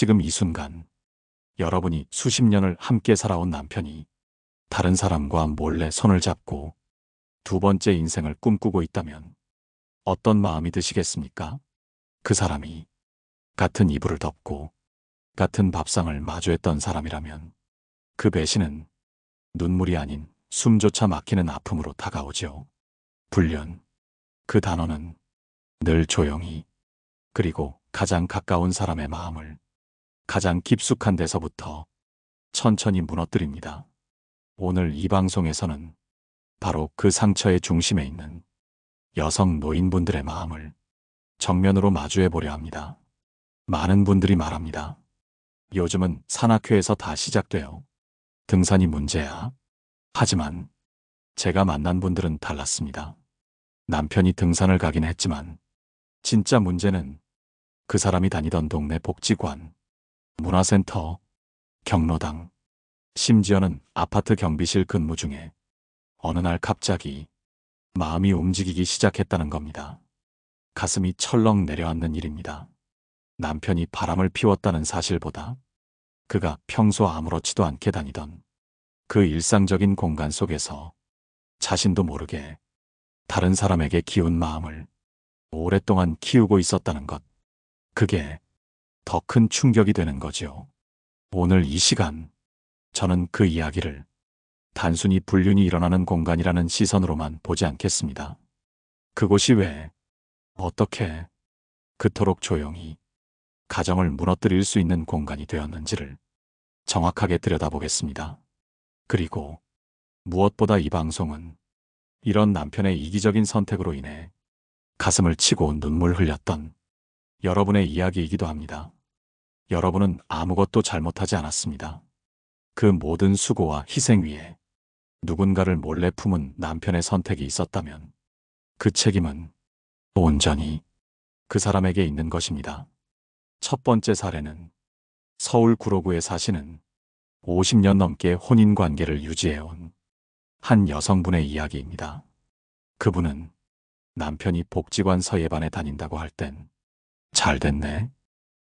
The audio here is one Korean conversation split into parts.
지금 이 순간 여러분이 수십 년을 함께 살아온 남편이 다른 사람과 몰래 손을 잡고 두 번째 인생을 꿈꾸고 있다면 어떤 마음이 드시겠습니까? 그 사람이 같은 이불을 덮고 같은 밥상을 마주했던 사람이라면 그 배신은 눈물이 아닌 숨조차 막히는 아픔으로 다가오죠. 불륜. 그 단어는 늘 조용히, 그리고 가장 가까운 사람의 마음을 가장 깊숙한 데서부터 천천히 무너뜨립니다. 오늘 이 방송에서는 바로 그 상처의 중심에 있는 여성 노인분들의 마음을 정면으로 마주해 보려 합니다. 많은 분들이 말합니다. 요즘은 산악회에서 다 시작돼요. 등산이 문제야. 하지만 제가 만난 분들은 달랐습니다. 남편이 등산을 가긴 했지만 진짜 문제는 그 사람이 다니던 동네 복지관, 문화센터, 경로당, 심지어는 아파트 경비실 근무 중에 어느 날 갑자기 마음이 움직이기 시작했다는 겁니다. 가슴이 철렁 내려앉는 일입니다. 남편이 바람을 피웠다는 사실보다 그가 평소 아무렇지도 않게 다니던 그 일상적인 공간 속에서 자신도 모르게 다른 사람에게 기운 마음을 오랫동안 키우고 있었다는 것. 그게 더 큰 충격이 되는 거지요. 오늘 이 시간 저는 그 이야기를 단순히 불륜이 일어나는 공간이라는 시선으로만 보지 않겠습니다. 그곳이 왜, 어떻게, 그토록 조용히 가정을 무너뜨릴 수 있는 공간이 되었는지를 정확하게 들여다보겠습니다. 그리고 무엇보다 이 방송은 이런 남편의 이기적인 선택으로 인해 가슴을 치고 눈물 흘렸던 여러분의 이야기이기도 합니다. 여러분은 아무것도 잘못하지 않았습니다. 그 모든 수고와 희생 위에 누군가를 몰래 품은 남편의 선택이 있었다면 그 책임은 온전히 그 사람에게 있는 것입니다. 첫 번째 사례는 서울 구로구에 사시는 50년 넘게 혼인 관계를 유지해온 한 여성분의 이야기입니다. 그분은 남편이 복지관 서예반에 다닌다고 할 땐 잘 됐네,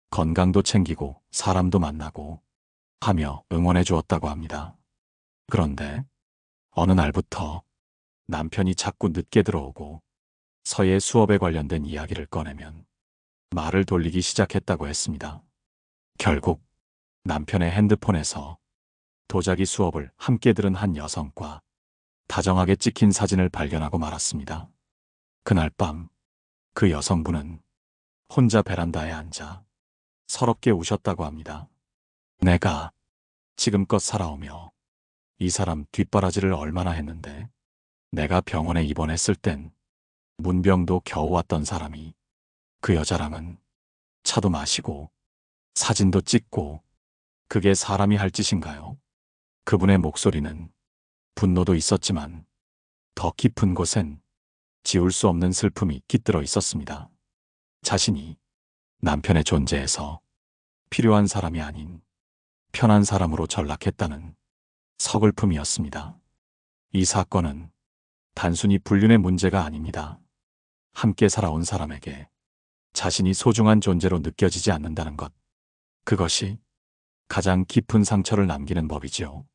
건강도 챙기고 사람도 만나고 하며 응원해 주었다고 합니다. 그런데 어느 날부터 남편이 자꾸 늦게 들어오고 서예 수업에 관련된 이야기를 꺼내면 말을 돌리기 시작했다고 했습니다. 결국 남편의 핸드폰에서 도자기 수업을 함께 들은 한 여성과 다정하게 찍힌 사진을 발견하고 말았습니다. 그날 밤 그 여성분은 혼자 베란다에 앉아 서럽게 우셨다고 합니다. 내가 지금껏 살아오며 이 사람 뒷바라지를 얼마나 했는데, 내가 병원에 입원했을 땐 문병도 겨우 왔던 사람이 그 여자랑은 차도 마시고 사진도 찍고, 그게 사람이 할 짓인가요? 그분의 목소리는 분노도 있었지만 더 깊은 곳엔 지울 수 없는 슬픔이 깃들어 있었습니다. 자신이 남편의 존재에서 필요한 사람이 아닌 편한 사람으로 전락했다는 서글픔이었습니다. 이 사건은 단순히 불륜의 문제가 아닙니다. 함께 살아온 사람에게 자신이 소중한 존재로 느껴지지 않는다는 것. 그것이 가장 깊은 상처를 남기는 법이지요.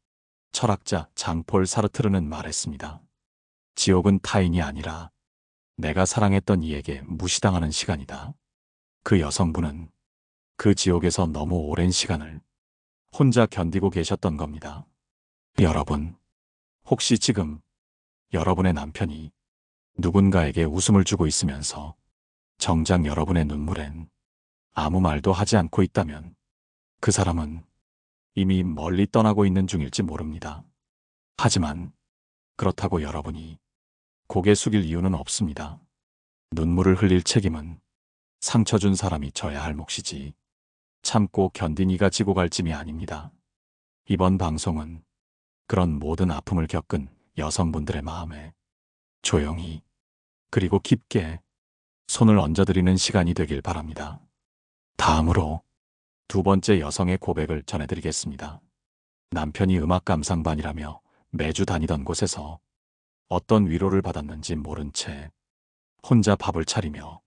철학자 장폴 사르트르는 말했습니다. 지옥은 타인이 아니라 내가 사랑했던 이에게 무시당하는 시간이다. 그 여성분은 그 지옥에서 너무 오랜 시간을 혼자 견디고 계셨던 겁니다. 여러분, 혹시 지금 여러분의 남편이 누군가에게 웃음을 주고 있으면서 정작 여러분의 눈물엔 아무 말도 하지 않고 있다면 그 사람은 이미 멀리 떠나고 있는 중일지 모릅니다. 하지만 그렇다고 여러분이 고개 숙일 이유는 없습니다. 눈물을 흘릴 책임은 상처 준 사람이 져야 할 몫이지 참고 견딘 이가 지고 갈 짐이 아닙니다. 이번 방송은 그런 모든 아픔을 겪은 여성분들의 마음에 조용히, 그리고 깊게 손을 얹어드리는 시간이 되길 바랍니다. 다음으로 두 번째 여성의 고백을 전해드리겠습니다. 남편이 음악 감상반이라며 매주 다니던 곳에서 어떤 위로를 받았는지 모른 채 혼자 밥을 차리며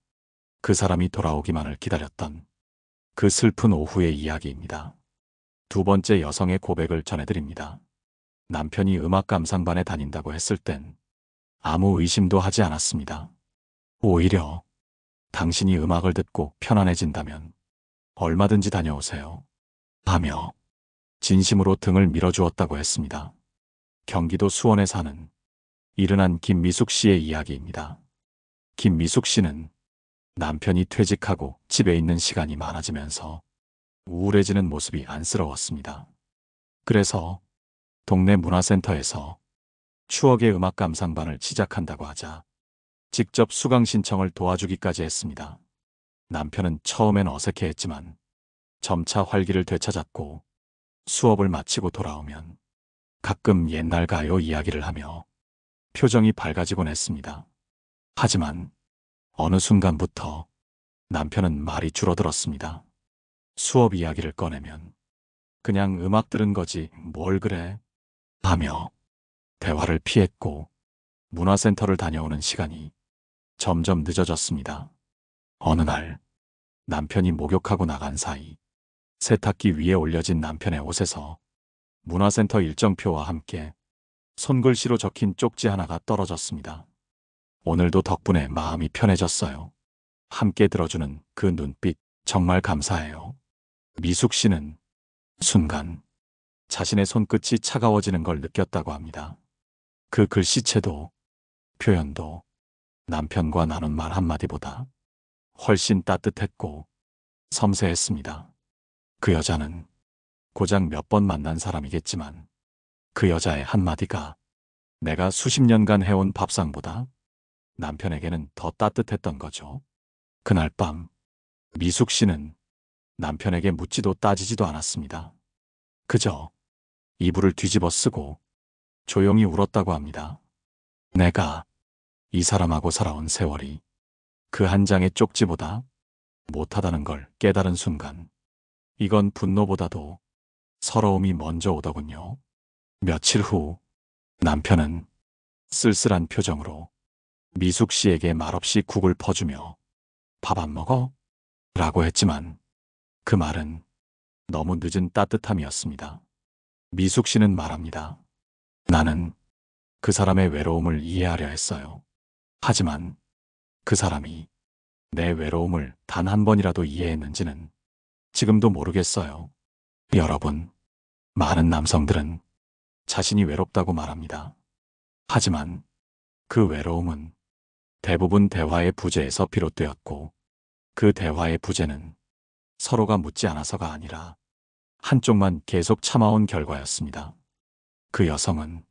그 사람이 돌아오기만을 기다렸던 그 슬픈 오후의 이야기입니다. 두 번째 여성의 고백을 전해드립니다. 남편이 음악 감상반에 다닌다고 했을 땐 아무 의심도 하지 않았습니다. 오히려 당신이 음악을 듣고 편안해진다면 얼마든지 다녀오세요. 하며 진심으로 등을 밀어주었다고 했습니다. 경기도 수원에 사는 이른한 김미숙 씨의 이야기입니다. 김미숙 씨는 남편이 퇴직하고 집에 있는 시간이 많아지면서 우울해지는 모습이 안쓰러웠습니다. 그래서 동네 문화센터에서 추억의 음악 감상반을 시작한다고 하자 직접 수강 신청을 도와주기까지 했습니다. 남편은 처음엔 어색해했지만 점차 활기를 되찾았고 수업을 마치고 돌아오면 가끔 옛날 가요 이야기를 하며 표정이 밝아지곤 했습니다. 하지만 어느 순간부터 남편은 말이 줄어들었습니다. 수업 이야기를 꺼내면 그냥 음악 들은 거지 뭘 그래 하며 대화를 피했고 문화센터를 다녀오는 시간이 점점 늦어졌습니다. 어느 날 남편이 목욕하고 나간 사이 세탁기 위에 올려진 남편의 옷에서 문화센터 일정표와 함께 손글씨로 적힌 쪽지 하나가 떨어졌습니다. 오늘도 덕분에 마음이 편해졌어요. 함께 들어주는 그 눈빛 정말 감사해요. 미숙 씨는 순간 자신의 손끝이 차가워지는 걸 느꼈다고 합니다. 그 글씨체도 표현도 남편과 나눈 말 한마디보다 훨씬 따뜻했고 섬세했습니다. 그 여자는 고작 몇 번 만난 사람이겠지만 그 여자의 한마디가 내가 수십 년간 해온 밥상보다 남편에게는 더 따뜻했던 거죠. 그날 밤 미숙 씨는 남편에게 묻지도 따지지도 않았습니다. 그저 이불을 뒤집어 쓰고 조용히 울었다고 합니다. 내가 이 사람하고 살아온 세월이 그 한 장의 쪽지보다 못하다는 걸 깨달은 순간 이건 분노보다도 서러움이 먼저 오더군요. 며칠 후 남편은 쓸쓸한 표정으로 미숙 씨에게 말없이 국을 퍼주며 밥 안 먹어? 라고 했지만 그 말은 너무 늦은 따뜻함이었습니다. 미숙 씨는 말합니다. 나는 그 사람의 외로움을 이해하려 했어요. 하지만 그 사람이 내 외로움을 단 한 번이라도 이해했는지는 지금도 모르겠어요. 여러분, 많은 남성들은 자신이 외롭다고 말합니다. 하지만 그 외로움은 대부분 대화의 부재에서 비롯되었고 그 대화의 부재는 서로가 묻지 않아서가 아니라 한쪽만 계속 참아온 결과였습니다. 그 여성은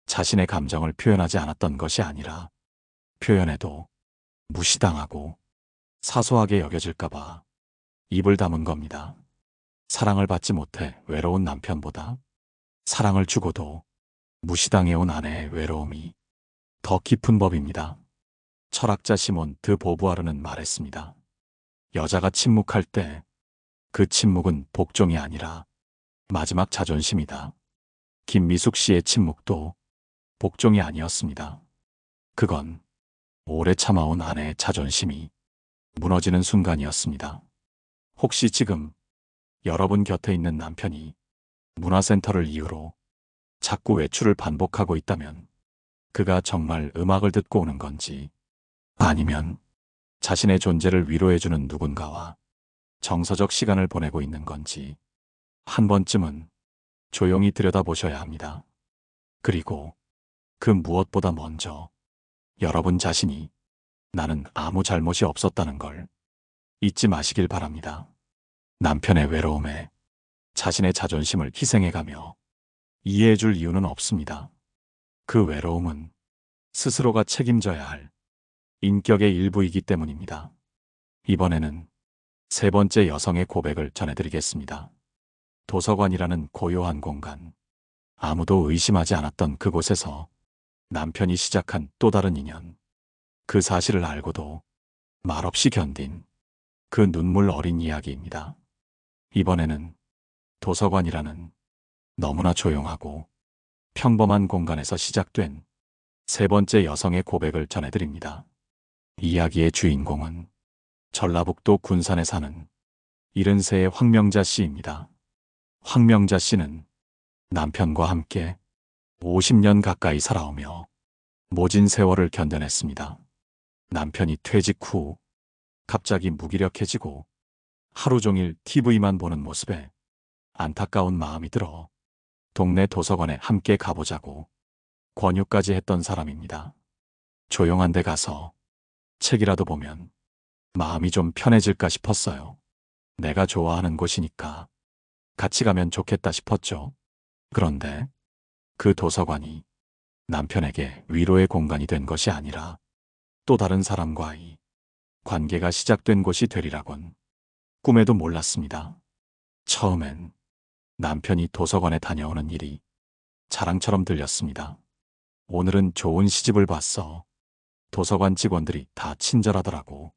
자신의 감정을 표현하지 않았던 것이 아니라 표현해도 무시당하고 사소하게 여겨질까봐 입을 다문 겁니다. 사랑을 받지 못해 외로운 남편보다 사랑을 주고도 무시당해온 아내의 외로움이 더 깊은 법입니다. 철학자 시몬 드 보부아르는 말했습니다. 여자가 침묵할 때 그 침묵은 복종이 아니라 마지막 자존심이다. 김미숙 씨의 침묵도 복종이 아니었습니다. 그건 오래 참아온 아내의 자존심이 무너지는 순간이었습니다. 혹시 지금 여러분 곁에 있는 남편이 문화센터를 이유로 자꾸 외출을 반복하고 있다면 그가 정말 음악을 듣고 오는 건지 아니면 자신의 존재를 위로해주는 누군가와 정서적 시간을 보내고 있는 건지 한 번쯤은 조용히 들여다보셔야 합니다. 그리고 그 무엇보다 먼저 여러분 자신이 나는 아무 잘못이 없었다는 걸 잊지 마시길 바랍니다. 남편의 외로움에 자신의 자존심을 희생해가며 이해해줄 이유는 없습니다. 그 외로움은 스스로가 책임져야 할 인격의 일부이기 때문입니다. 이번에는 세 번째 여성의 고백을 전해드리겠습니다. 도서관이라는 고요한 공간, 아무도 의심하지 않았던 그곳에서 남편이 시작한 또 다른 인연, 그 사실을 알고도 말없이 견딘 그 눈물 어린 이야기입니다. 이번에는 도서관이라는 너무나 조용하고 평범한 공간에서 시작된 세 번째 여성의 고백을 전해드립니다. 이야기의 주인공은 전라북도 군산에 사는 73의 황명자 씨입니다. 황명자 씨는 남편과 함께 50년 가까이 살아오며 모진 세월을 견뎌냈습니다. 남편이 퇴직 후 갑자기 무기력해지고 하루 종일 TV만 보는 모습에 안타까운 마음이 들어 동네 도서관에 함께 가보자고 권유까지 했던 사람입니다. 조용한 데 가서 책이라도 보면 마음이 좀 편해질까 싶었어요. 내가 좋아하는 곳이니까 같이 가면 좋겠다 싶었죠. 그런데 그 도서관이 남편에게 위로의 공간이 된 것이 아니라 또 다른 사람과의 관계가 시작된 곳이 되리라곤 꿈에도 몰랐습니다. 처음엔 남편이 도서관에 다녀오는 일이 자랑처럼 들렸습니다. 오늘은 좋은 시집을 봤어. 도서관 직원들이 다 친절하더라고.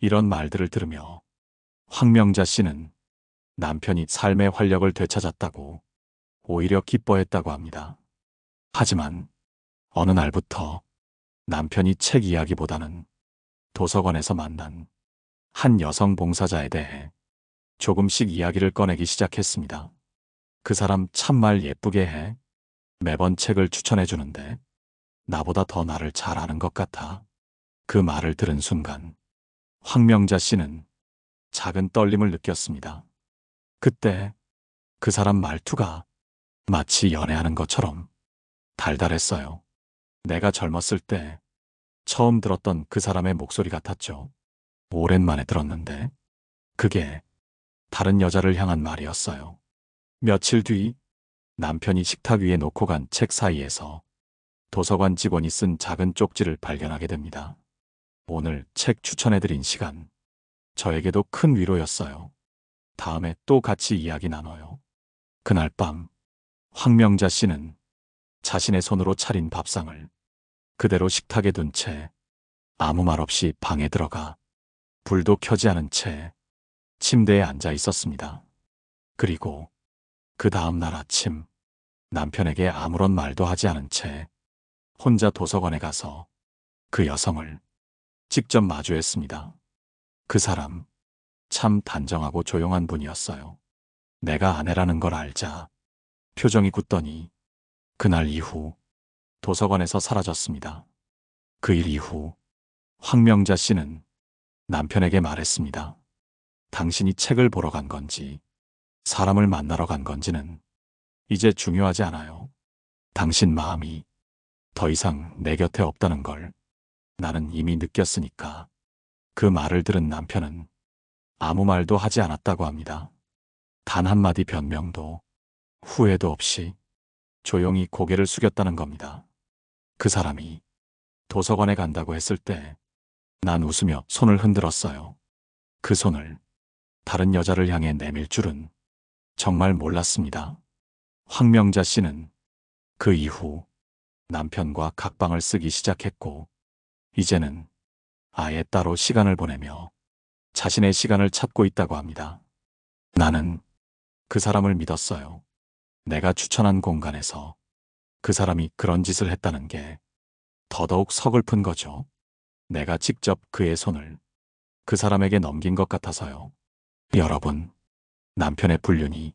이런 말들을 들으며 황명자 씨는 남편이 삶의 활력을 되찾았다고 오히려 기뻐했다고 합니다. 하지만 어느 날부터 남편이 책 이야기보다는 도서관에서 만난 한 여성 봉사자에 대해 조금씩 이야기를 꺼내기 시작했습니다. 그 사람 참말 예쁘게 해. 매번 책을 추천해 주는데 나보다 더 나를 잘 아는 것 같아. 그 말을 들은 순간 황명자 씨는 작은 떨림을 느꼈습니다. 그때 그 사람 말투가 마치 연애하는 것처럼 달달했어요. 내가 젊었을 때 처음 들었던 그 사람의 목소리 같았죠. 오랜만에 들었는데 그게 다른 여자를 향한 말이었어요. 며칠 뒤 남편이 식탁 위에 놓고 간 책 사이에서 도서관 직원이 쓴 작은 쪽지를 발견하게 됩니다. 오늘 책 추천해드린 시간, 저에게도 큰 위로였어요. 다음에 또 같이 이야기 나눠요. 그날 밤, 황명자 씨는 자신의 손으로 차린 밥상을 그대로 식탁에 둔 채 아무 말 없이 방에 들어가 불도 켜지 않은 채 침대에 앉아 있었습니다. 그리고 그 다음 날 아침 남편에게 아무런 말도 하지 않은 채 혼자 도서관에 가서 그 여성을 직접 마주했습니다. 그 사람 참 단정하고 조용한 분이었어요. 내가 아내라는 걸 알자 표정이 굳더니 그날 이후 도서관에서 사라졌습니다. 그 일 이후 황명자 씨는 남편에게 말했습니다. 당신이 책을 보러 간 건지 사람을 만나러 간 건지는 이제 중요하지 않아요. 당신 마음이 더 이상 내 곁에 없다는 걸 나는 이미 느꼈으니까. 그 말을 들은 남편은 아무 말도 하지 않았다고 합니다. 단 한마디 변명도 후회도 없이 조용히 고개를 숙였다는 겁니다. 그 사람이 도서관에 간다고 했을 때 난 웃으며 손을 흔들었어요. 그 손을 다른 여자를 향해 내밀 줄은 정말 몰랐습니다. 황명자 씨는 그 이후 남편과 각방을 쓰기 시작했고 이제는 아예 따로 시간을 보내며 자신의 시간을 찾고 있다고 합니다. 나는 그 사람을 믿었어요. 내가 추천한 공간에서 그 사람이 그런 짓을 했다는 게 더더욱 서글픈 거죠. 내가 직접 그의 손을 그 사람에게 넘긴 것 같아서요. 여러분, 남편의 불륜이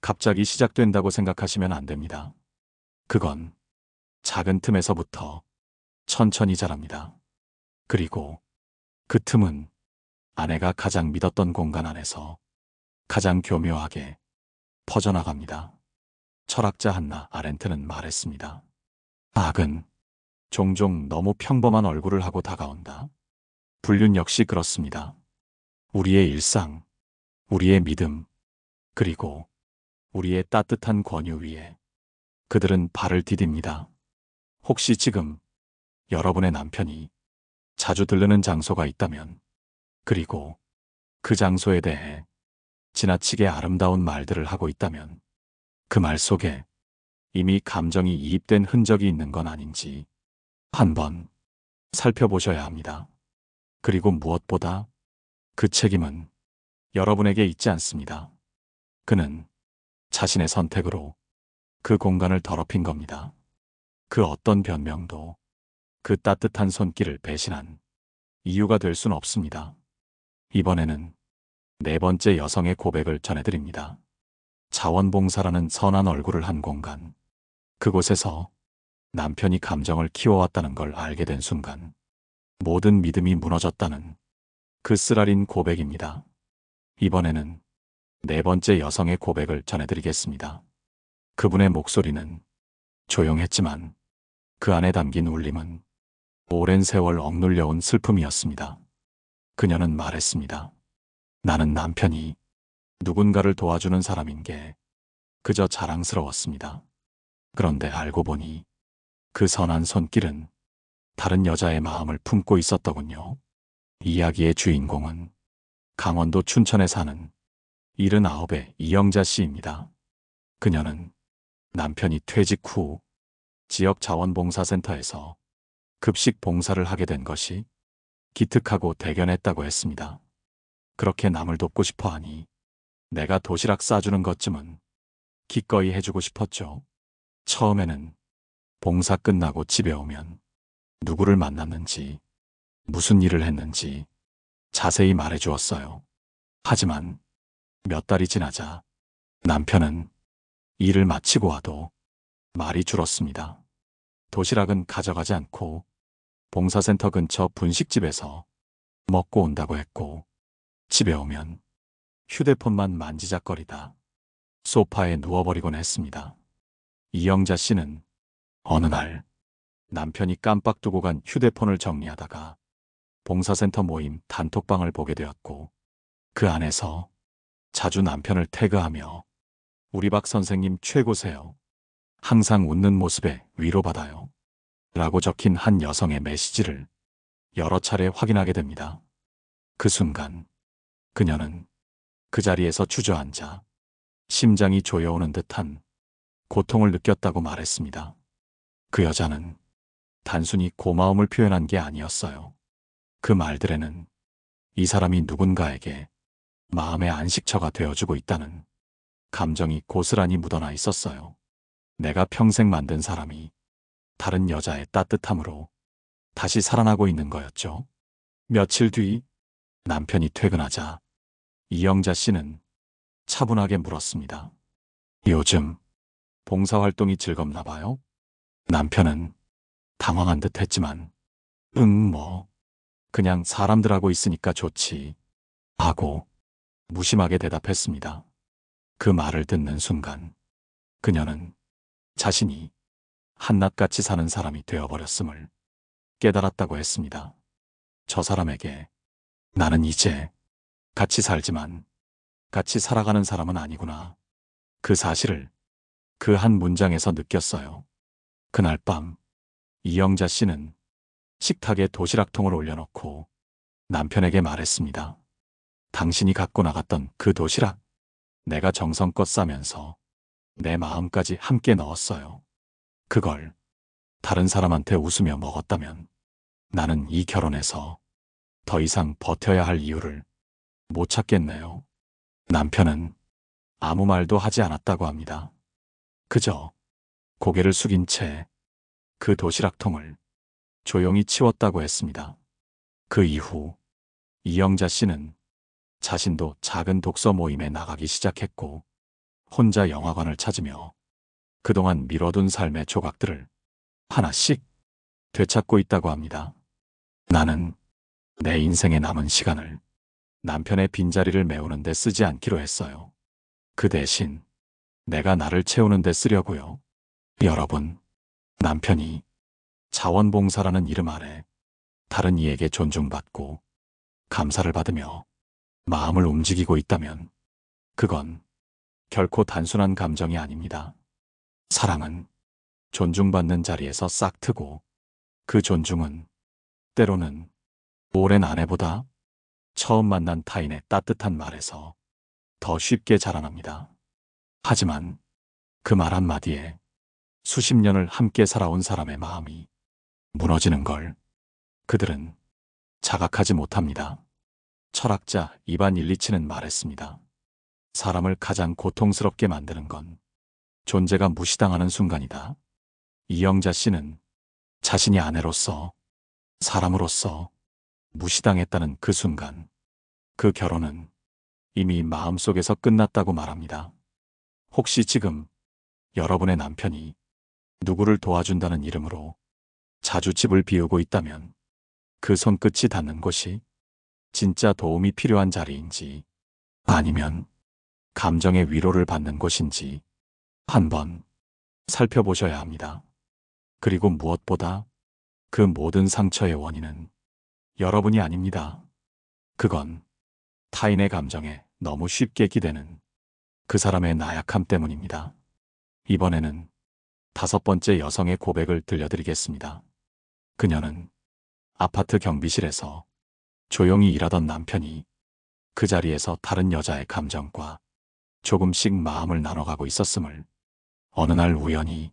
갑자기 시작된다고 생각하시면 안 됩니다. 그건 작은 틈에서부터 천천히 자랍니다. 그리고 그 틈은 아내가 가장 믿었던 공간 안에서 가장 교묘하게 퍼져나갑니다. 철학자 한나 아렌트는 말했습니다. 악은 종종 너무 평범한 얼굴을 하고 다가온다. 불륜 역시 그렇습니다. 우리의 일상, 우리의 믿음, 그리고 우리의 따뜻한 권유 위에 그들은 발을 디딥니다. 혹시 지금 여러분의 남편이 자주 들르는 장소가 있다면, 그리고 그 장소에 대해 지나치게 아름다운 말들을 하고 있다면 그 말 속에 이미 감정이 이입된 흔적이 있는 건 아닌지 한번 살펴보셔야 합니다. 그리고 무엇보다 그 책임은 여러분에게 있지 않습니다. 그는 자신의 선택으로 그 공간을 더럽힌 겁니다. 그 어떤 변명도 그 따뜻한 손길을 배신한 이유가 될 수는 없습니다. 이번에는 네 번째 여성의 고백을 전해드립니다. 자원봉사라는 선한 얼굴을 한 공간. 그곳에서 남편이 감정을 키워왔다는 걸 알게 된 순간 모든 믿음이 무너졌다는 그 쓰라린 고백입니다. 이번에는 네 번째 여성의 고백을 전해드리겠습니다. 그분의 목소리는 조용했지만 그 안에 담긴 울림은 오랜 세월 억눌려온 슬픔이었습니다. 그녀는 말했습니다. 나는 남편이 누군가를 도와주는 사람인 게 그저 자랑스러웠습니다. 그런데 알고 보니 그 선한 손길은 다른 여자의 마음을 품고 있었더군요. 이야기의 주인공은 강원도 춘천에 사는 79의 이영자 씨입니다. 그녀는 남편이 퇴직 후 지역 자원봉사센터에서 급식 봉사를 하게 된 것이 기특하고 대견했다고 했습니다. 그렇게 남을 돕고 싶어 하니 내가 도시락 싸주는 것쯤은 기꺼이 해주고 싶었죠. 처음에는 봉사 끝나고 집에 오면 누구를 만났는지, 무슨 일을 했는지 자세히 말해 주었어요. 하지만 몇 달이 지나자 남편은 일을 마치고 와도 말이 줄었습니다. 도시락은 가져가지 않고 봉사센터 근처 분식집에서 먹고 온다고 했고, 집에 오면 휴대폰만 만지작거리다 소파에 누워버리곤 했습니다. 이영자 씨는 어느 날 남편이 깜빡 두고 간 휴대폰을 정리하다가 봉사센터 모임 단톡방을 보게 되었고, 그 안에서 자주 남편을 태그하며 우리 박 선생님 최고세요. 항상 웃는 모습에 위로받아요. 라고 적힌 한 여성의 메시지를 여러 차례 확인하게 됩니다. 그 순간 그녀는 그 자리에서 주저앉아 심장이 조여오는 듯한 고통을 느꼈다고 말했습니다. 그 여자는 단순히 고마움을 표현한 게 아니었어요. 그 말들에는 이 사람이 누군가에게 마음의 안식처가 되어주고 있다는 감정이 고스란히 묻어나 있었어요. 내가 평생 만든 사람이 다른 여자의 따뜻함으로 다시 살아나고 있는 거였죠. 며칠 뒤 남편이 퇴근하자 이영자 씨는 차분하게 물었습니다. 요즘 봉사활동이 즐겁나 봐요? 남편은 당황한 듯 했지만 그냥 사람들하고 있으니까 좋지 하고 무심하게 대답했습니다. 그 말을 듣는 순간 그녀는 자신이 한낱같이 사는 사람이 되어버렸음을 깨달았다고 했습니다. 저 사람에게 나는 이제 같이 살지만 같이 살아가는 사람은 아니구나. 그 사실을 그 한 문장에서 느꼈어요. 그날 밤 이영자 씨는 식탁에 도시락통을 올려놓고 남편에게 말했습니다. 당신이 갖고 나갔던 그 도시락 내가 정성껏 싸면서 내 마음까지 함께 넣었어요. 그걸 다른 사람한테 웃으며 먹었다면 나는 이 결혼에서 더 이상 버텨야 할 이유를 못 찾겠네요. 남편은 아무 말도 하지 않았다고 합니다. 그저 고개를 숙인 채 그 도시락통을 조용히 치웠다고 했습니다. 그 이후 이영자 씨는 자신도 작은 독서 모임에 나가기 시작했고, 혼자 영화관을 찾으며 그동안 미뤄둔 삶의 조각들을 하나씩 되찾고 있다고 합니다. 나는 내 인생의 남은 시간을 남편의 빈자리를 메우는 데 쓰지 않기로 했어요. 그 대신 내가 나를 채우는 데 쓰려고요. 여러분, 남편이 자원봉사라는 이름 아래 다른 이에게 존중받고 감사를 받으며 마음을 움직이고 있다면 그건 결코 단순한 감정이 아닙니다. 사랑은 존중받는 자리에서 싹트고, 그 존중은 때로는 오랜 아내보다 처음 만난 타인의 따뜻한 말에서 더 쉽게 자라납니다. 하지만 그 말 한마디에 수십 년을 함께 살아온 사람의 마음이 무너지는 걸 그들은 자각하지 못합니다. 철학자 이반 일리치는 말했습니다. 사람을 가장 고통스럽게 만드는 건 존재가 무시당하는 순간이다. 이영자 씨는 자신이 아내로서, 사람으로서 무시당했다는 그 순간 그 결혼은 이미 마음속에서 끝났다고 말합니다. 혹시 지금 여러분의 남편이 누구를 도와준다는 이름으로 자주 집을 비우고 있다면 그 손끝이 닿는 곳이 진짜 도움이 필요한 자리인지 아니면 감정의 위로를 받는 곳인지 한번 살펴보셔야 합니다. 그리고 무엇보다 그 모든 상처의 원인은 여러분이 아닙니다. 그건 타인의 감정에 너무 쉽게 기대는 그 사람의 나약함 때문입니다. 이번에는 5번째 여성의 고백을 들려드리겠습니다. 그녀는 아파트 경비실에서 조용히 일하던 남편이 그 자리에서 다른 여자의 감정과 조금씩 마음을 나눠가고 있었음을 어느 날 우연히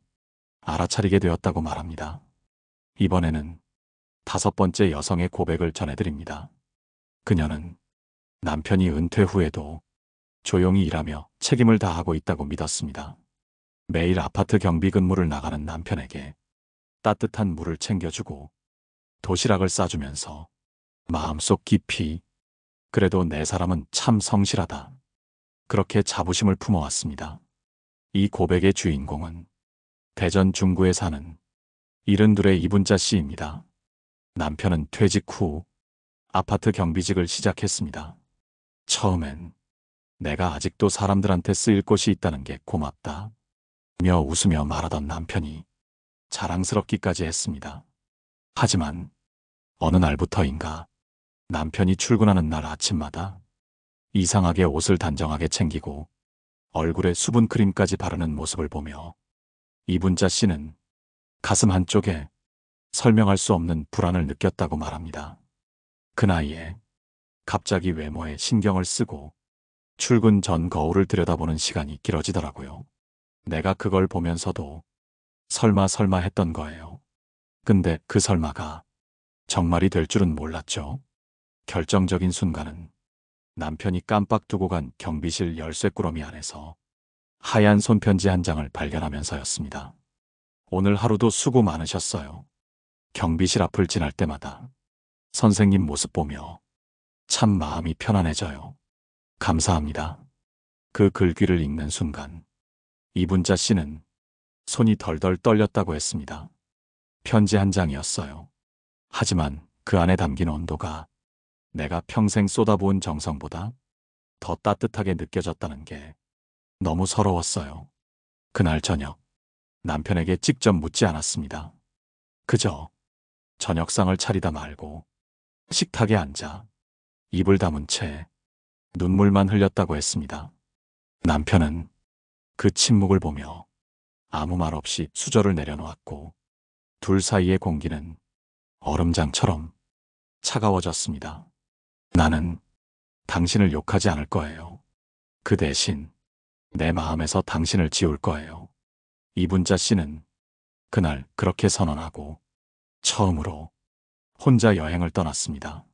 알아차리게 되었다고 말합니다. 이번에는 5번째 여성의 고백을 전해드립니다. 그녀는 남편이 은퇴 후에도 조용히 일하며 책임을 다하고 있다고 믿었습니다. 매일 아파트 경비 근무를 나가는 남편에게 따뜻한 물을 챙겨주고 도시락을 싸주면서 마음속 깊이 그래도 내 사람은 참 성실하다. 그렇게 자부심을 품어왔습니다. 이 고백의 주인공은 대전 중구에 사는 72의 이분자 씨입니다. 남편은 퇴직 후 아파트 경비직을 시작했습니다. 처음엔 내가 아직도 사람들한테 쓰일 곳이 있다는 게 고맙다 며 웃으며 말하던 남편이 자랑스럽기까지 했습니다. 하지만 어느 날부터인가 남편이 출근하는 날 아침마다 이상하게 옷을 단정하게 챙기고 얼굴에 수분크림까지 바르는 모습을 보며 이분자 씨는 가슴 한쪽에 설명할 수 없는 불안을 느꼈다고 말합니다. 그 나이에 갑자기 외모에 신경을 쓰고 출근 전 거울을 들여다보는 시간이 길어지더라고요. 내가 그걸 보면서도 설마 했던 거예요. 근데 그 설마가 정말이 될 줄은 몰랐죠. 결정적인 순간은 남편이 깜빡 두고 간 경비실 열쇠꾸러미 안에서 하얀 손편지 한 장을 발견하면서였습니다. 오늘 하루도 수고 많으셨어요. 경비실 앞을 지날 때마다 선생님 모습 보며 참 마음이 편안해져요. 감사합니다. 그 글귀를 읽는 순간 이분자 씨는 손이 덜덜 떨렸다고 했습니다. 편지 한 장이었어요. 하지만 그 안에 담긴 온도가 내가 평생 쏟아부은 정성보다 더 따뜻하게 느껴졌다는 게 너무 서러웠어요. 그날 저녁 남편에게 직접 묻지 않았습니다. 그저 저녁상을 차리다 말고 식탁에 앉아 입을 다문 채 눈물만 흘렸다고 했습니다. 남편은 그 침묵을 보며 아무 말 없이 수저를 내려놓았고 둘 사이의 공기는 얼음장처럼 차가워졌습니다. 나는 당신을 욕하지 않을 거예요. 그 대신 내 마음에서 당신을 지울 거예요. 이분자 씨는 그날 그렇게 선언하고 처음으로 혼자 여행을 떠났습니다.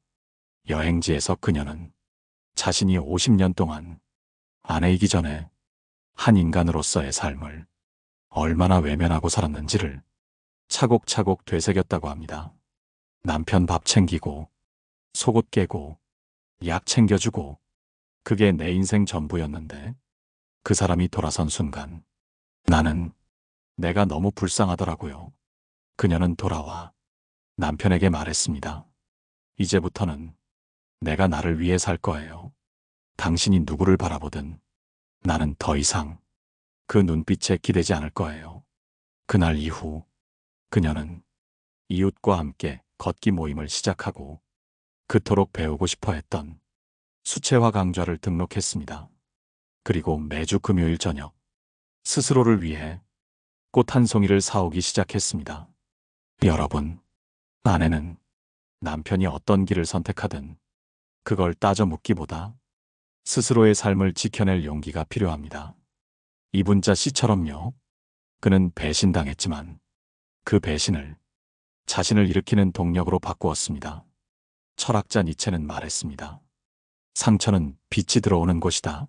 여행지에서 그녀는 자신이 50년 동안 아내이기 전에 한 인간으로서의 삶을 얼마나 외면하고 살았는지를 차곡차곡 되새겼다고 합니다. 남편 밥 챙기고 속옷 깨고 약 챙겨주고 그게 내 인생 전부였는데 그 사람이 돌아선 순간 나는 내가 너무 불쌍하더라고요. 그녀는 돌아와 남편에게 말했습니다. 이제부터는 내가 나를 위해 살 거예요. 당신이 누구를 바라보든 나는 더 이상 그 눈빛에 기대지 않을 거예요. 그날 이후 그녀는 이웃과 함께 걷기 모임을 시작하고 그토록 배우고 싶어 했던 수채화 강좌를 등록했습니다. 그리고 매주 금요일 저녁 스스로를 위해 꽃 한 송이를 사오기 시작했습니다. 여러분, 아내는 남편이 어떤 길을 선택하든 그걸 따져 묻기보다 스스로의 삶을 지켜낼 용기가 필요합니다. 이분자 씨처럼요. 그는 배신당했지만 그 배신을 자신을 일으키는 동력으로 바꾸었습니다. 철학자 니체는 말했습니다. 상처는 빛이 들어오는 곳이다.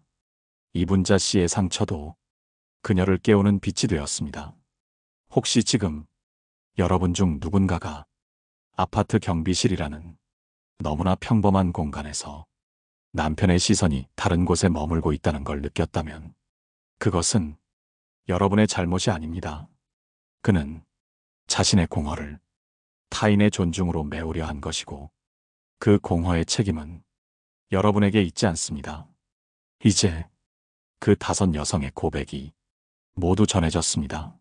이분자 씨의 상처도 그녀를 깨우는 빛이 되었습니다. 혹시 지금 여러분 중 누군가가 아파트 경비실이라는 너무나 평범한 공간에서 남편의 시선이 다른 곳에 머물고 있다는 걸 느꼈다면 그것은 여러분의 잘못이 아닙니다. 그는 자신의 공허를 타인의 존중으로 메우려 한 것이고 그 공허의 책임은 여러분에게 있지 않습니다. 이제 그 5 여성의 고백이 모두 전해졌습니다.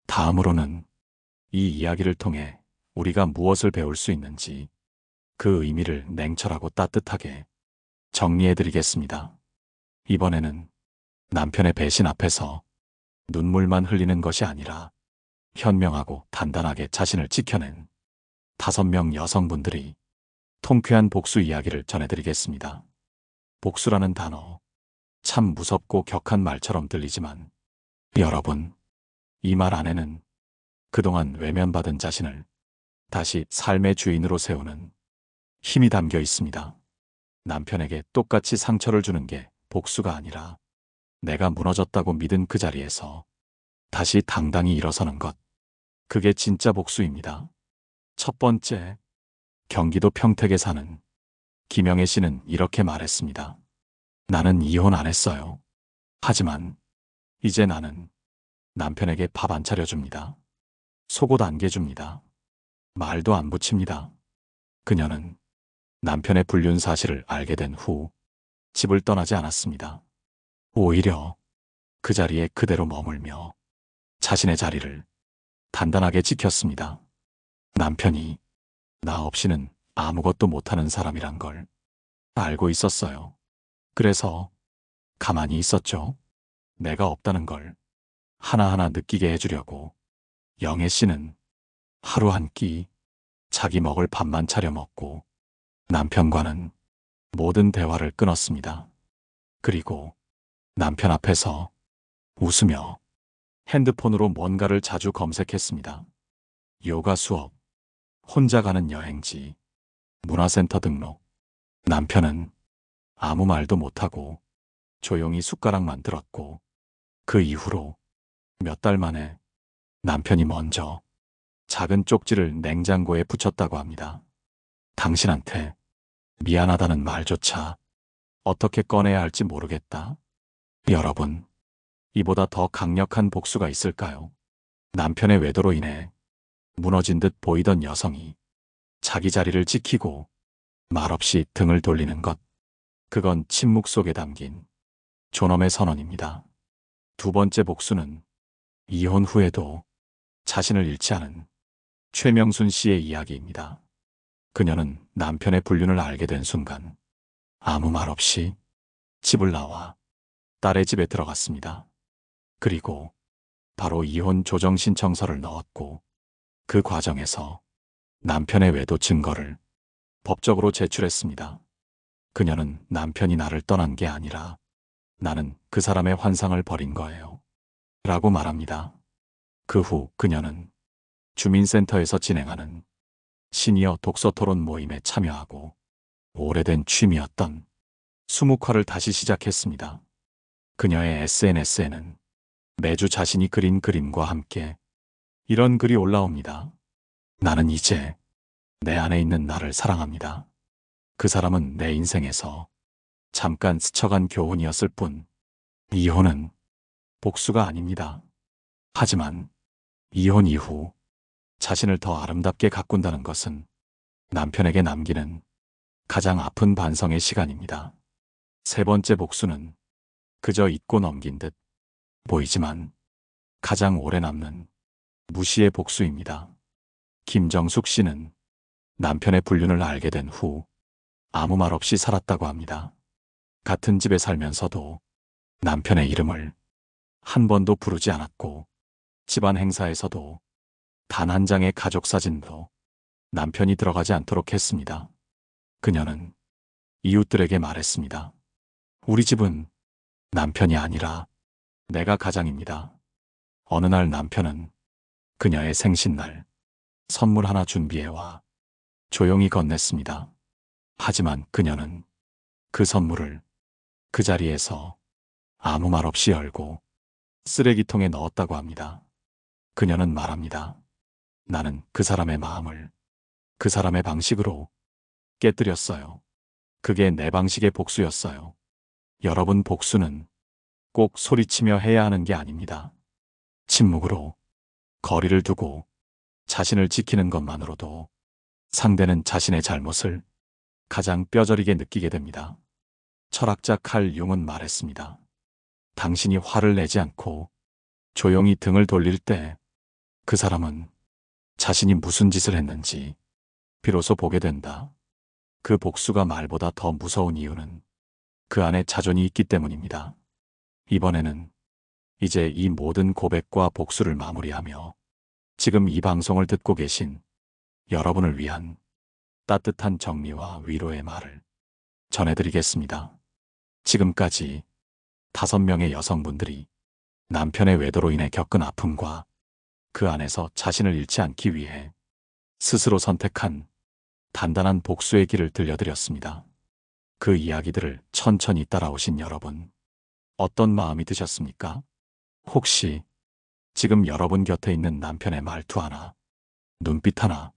다음으로는 이 이야기를 통해 우리가 무엇을 배울 수 있는지 그 의미를 냉철하고 따뜻하게 정리해드리겠습니다. 이번에는 남편의 배신 앞에서 눈물만 흘리는 것이 아니라 현명하고 단단하게 자신을 지켜낸 5명 여성분들이 통쾌한 복수 이야기를 전해드리겠습니다. 복수라는 단어, 참 무섭고 격한 말처럼 들리지만 여러분, 이 말 안에는 그동안 외면받은 자신을 다시 삶의 주인으로 세우는 힘이 담겨 있습니다. 남편에게 똑같이 상처를 주는 게 복수가 아니라 내가 무너졌다고 믿은 그 자리에서 다시 당당히 일어서는 것. 그게 진짜 복수입니다. 첫 번째, 경기도 평택에 사는 김영애 씨는 이렇게 말했습니다. 나는 이혼 안 했어요. 하지만 이제 나는 남편에게 밥 안 차려줍니다. 속옷 안 개줍니다. 말도 안 붙입니다. 그녀는 남편의 불륜 사실을 알게 된 후 집을 떠나지 않았습니다. 오히려 그 자리에 그대로 머물며 자신의 자리를 단단하게 지켰습니다. 남편이 나 없이는 아무것도 못하는 사람이란 걸 알고 있었어요. 그래서 가만히 있었죠. 내가 없다는 걸 하나하나 느끼게 해주려고. 영애 씨는 하루 한 끼 자기 먹을 밥만 차려 먹고 남편과는 모든 대화를 끊었습니다. 그리고 남편 앞에서 웃으며 핸드폰으로 뭔가를 자주 검색했습니다. 요가 수업, 혼자 가는 여행지, 문화센터 등록. 남편은 아무 말도 못하고 조용히 숟가락만 들었고 그 이후로 몇 달 만에 남편이 먼저 작은 쪽지를 냉장고에 붙였다고 합니다. 당신한테 미안하다는 말조차 어떻게 꺼내야 할지 모르겠다. 여러분, 이보다 더 강력한 복수가 있을까요? 남편의 외도로 인해 무너진 듯 보이던 여성이 자기 자리를 지키고 말없이 등을 돌리는 것. 그건 침묵 속에 담긴 존엄의 선언입니다. 두 번째 복수는 이혼 후에도 자신을 잃지 않은 최명순 씨의 이야기입니다. 그녀는 남편의 불륜을 알게 된 순간 아무 말 없이 집을 나와 딸의 집에 들어갔습니다. 그리고 바로 이혼 조정 신청서를 넣었고 그 과정에서 남편의 외도 증거를 법적으로 제출했습니다. 그녀는 남편이 나를 떠난 게 아니라 나는 그 사람의 환상을 버린 거예요. 라고 말합니다. 그 후 그녀는 주민센터에서 진행하는 시니어 독서 토론 모임에 참여하고 오래된 취미였던 수묵화를 다시 시작했습니다. 그녀의 SNS에는 매주 자신이 그린 그림과 함께 이런 글이 올라옵니다. 나는 이제 내 안에 있는 나를 사랑합니다. 그 사람은 내 인생에서 잠깐 스쳐간 교훈이었을 뿐. 이혼은 복수가 아닙니다. 하지만 이혼 이후 자신을 더 아름답게 가꾼다는 것은 남편에게 남기는 가장 아픈 반성의 시간입니다. 세 번째 복수는 그저 잊고 넘긴 듯 보이지만 가장 오래 남는 무시의 복수입니다. 김정숙 씨는 남편의 불륜을 알게 된 후 아무 말 없이 살았다고 합니다. 같은 집에 살면서도 남편의 이름을 한 번도 부르지 않았고 집안 행사에서도 단 한 장의 가족 사진도 남편이 들어가지 않도록 했습니다. 그녀는 이웃들에게 말했습니다. 우리 집은 남편이 아니라 내가 가장입니다. 어느 날 남편은 그녀의 생신날 선물 하나 준비해와 조용히 건넸습니다. 하지만 그녀는 그 선물을 그 자리에서 아무 말 없이 열고 쓰레기통에 넣었다고 합니다. 그녀는 말합니다. 나는 그 사람의 마음을 그 사람의 방식으로 깨뜨렸어요. 그게 내 방식의 복수였어요. 여러분, 복수는 꼭 소리치며 해야 하는 게 아닙니다. 침묵으로, 거리를 두고 자신을 지키는 것만으로도 상대는 자신의 잘못을 가장 뼈저리게 느끼게 됩니다. 철학자 칼 융은 말했습니다. 당신이 화를 내지 않고 조용히 등을 돌릴 때 그 사람은 자신이 무슨 짓을 했는지 비로소 보게 된다. 그 복수가 말보다 더 무서운 이유는 그 안에 자존이 있기 때문입니다. 이번에는 이제 이 모든 고백과 복수를 마무리하며 지금 이 방송을 듣고 계신 여러분을 위한 따뜻한 정리와 위로의 말을 전해드리겠습니다. 지금까지 5명의 여성분들이 남편의 외도로 인해 겪은 아픔과 그 안에서 자신을 잃지 않기 위해 스스로 선택한 단단한 복수의 길을 들려드렸습니다. 그 이야기들을 천천히 따라오신 여러분, 어떤 마음이 드셨습니까? 혹시 지금 여러분 곁에 있는 남편의 말투 하나, 눈빛 하나,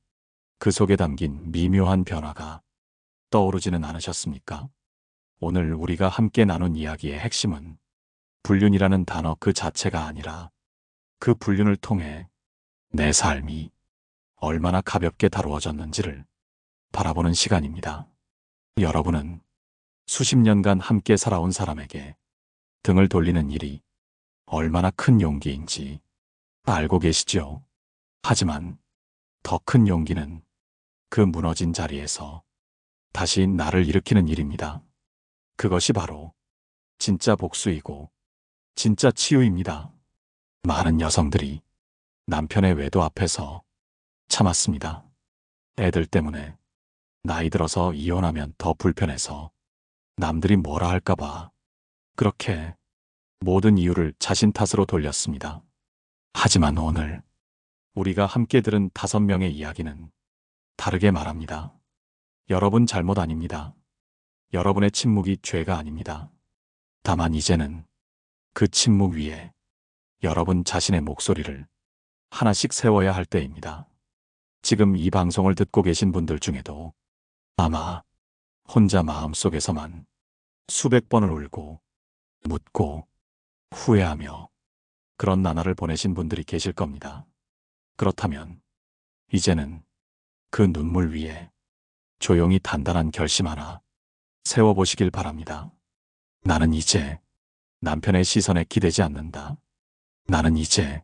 그 속에 담긴 미묘한 변화가 떠오르지는 않으셨습니까? 오늘 우리가 함께 나눈 이야기의 핵심은 불륜이라는 단어 그 자체가 아니라 그 불륜을 통해 내 삶이 얼마나 가볍게 다루어졌는지를 바라보는 시간입니다. 여러분은 수십 년간 함께 살아온 사람에게 등을 돌리는 일이 얼마나 큰 용기인지 알고 계시죠? 하지만 더 큰 용기는 그 무너진 자리에서 다시 나를 일으키는 일입니다. 그것이 바로 진짜 복수이고 진짜 치유입니다. 많은 여성들이 남편의 외도 앞에서 참았습니다. 애들 때문에, 나이 들어서 이혼하면 더 불편해서, 남들이 뭐라 할까봐, 그렇게 모든 이유를 자신 탓으로 돌렸습니다. 하지만 오늘 우리가 함께 들은 5명의 이야기는 다르게 말합니다. 여러분 잘못 아닙니다. 여러분의 침묵이 죄가 아닙니다. 다만 이제는 그 침묵 위에 여러분 자신의 목소리를 하나씩 세워야 할 때입니다. 지금 이 방송을 듣고 계신 분들 중에도 아마 혼자 마음속에서만 수백 번을 울고 묻고 후회하며 그런 나날을 보내신 분들이 계실 겁니다. 그렇다면 이제는 그 눈물 위에 조용히 단단한 결심 하나 세워보시길 바랍니다. 나는 이제 남편의 시선에 기대지 않는다. 나는 이제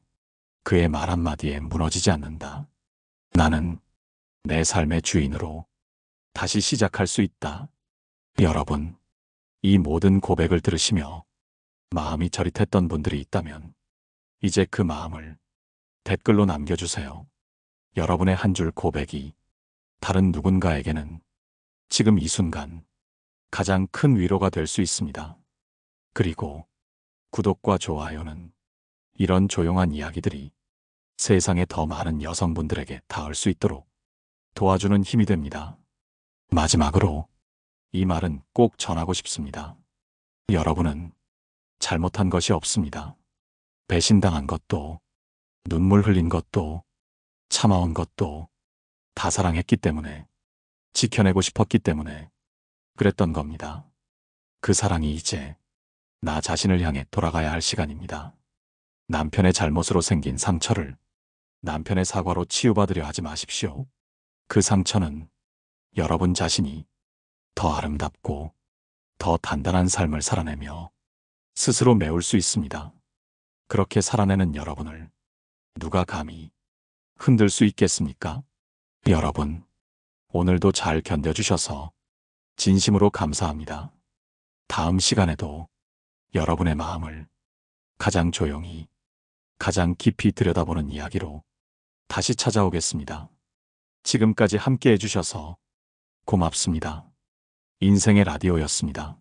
그의 말 한마디에 무너지지 않는다. 나는 내 삶의 주인으로 다시 시작할 수 있다. 여러분, 이 모든 고백을 들으시며 마음이 저릿했던 분들이 있다면 이제 그 마음을 댓글로 남겨주세요. 여러분의 한 줄 고백이 다른 누군가에게는 지금 이 순간 가장 큰 위로가 될 수 있습니다. 그리고 구독과 좋아요는 이런 조용한 이야기들이 세상에 더 많은 여성분들에게 닿을 수 있도록 도와주는 힘이 됩니다. 마지막으로 이 말은 꼭 전하고 싶습니다. 여러분은 잘못한 것이 없습니다. 배신당한 것도, 눈물 흘린 것도, 참아온 것도 다 사랑했기 때문에, 지켜내고 싶었기 때문에 그랬던 겁니다. 그 사랑이 이제 나 자신을 향해 돌아가야 할 시간입니다. 남편의 잘못으로 생긴 상처를 남편의 사과로 치유받으려 하지 마십시오. 그 상처는 여러분 자신이 더 아름답고 더 단단한 삶을 살아내며 스스로 메울 수 있습니다. 그렇게 살아내는 여러분을 누가 감히 흔들 수 있겠습니까? 여러분, 오늘도 잘 견뎌주셔서 진심으로 감사합니다. 다음 시간에도 여러분의 마음을 가장 조용히, 가장 깊이 들여다보는 이야기로 다시 찾아오겠습니다. 지금까지 함께 해주셔서 고맙습니다. 인생의 라디오였습니다.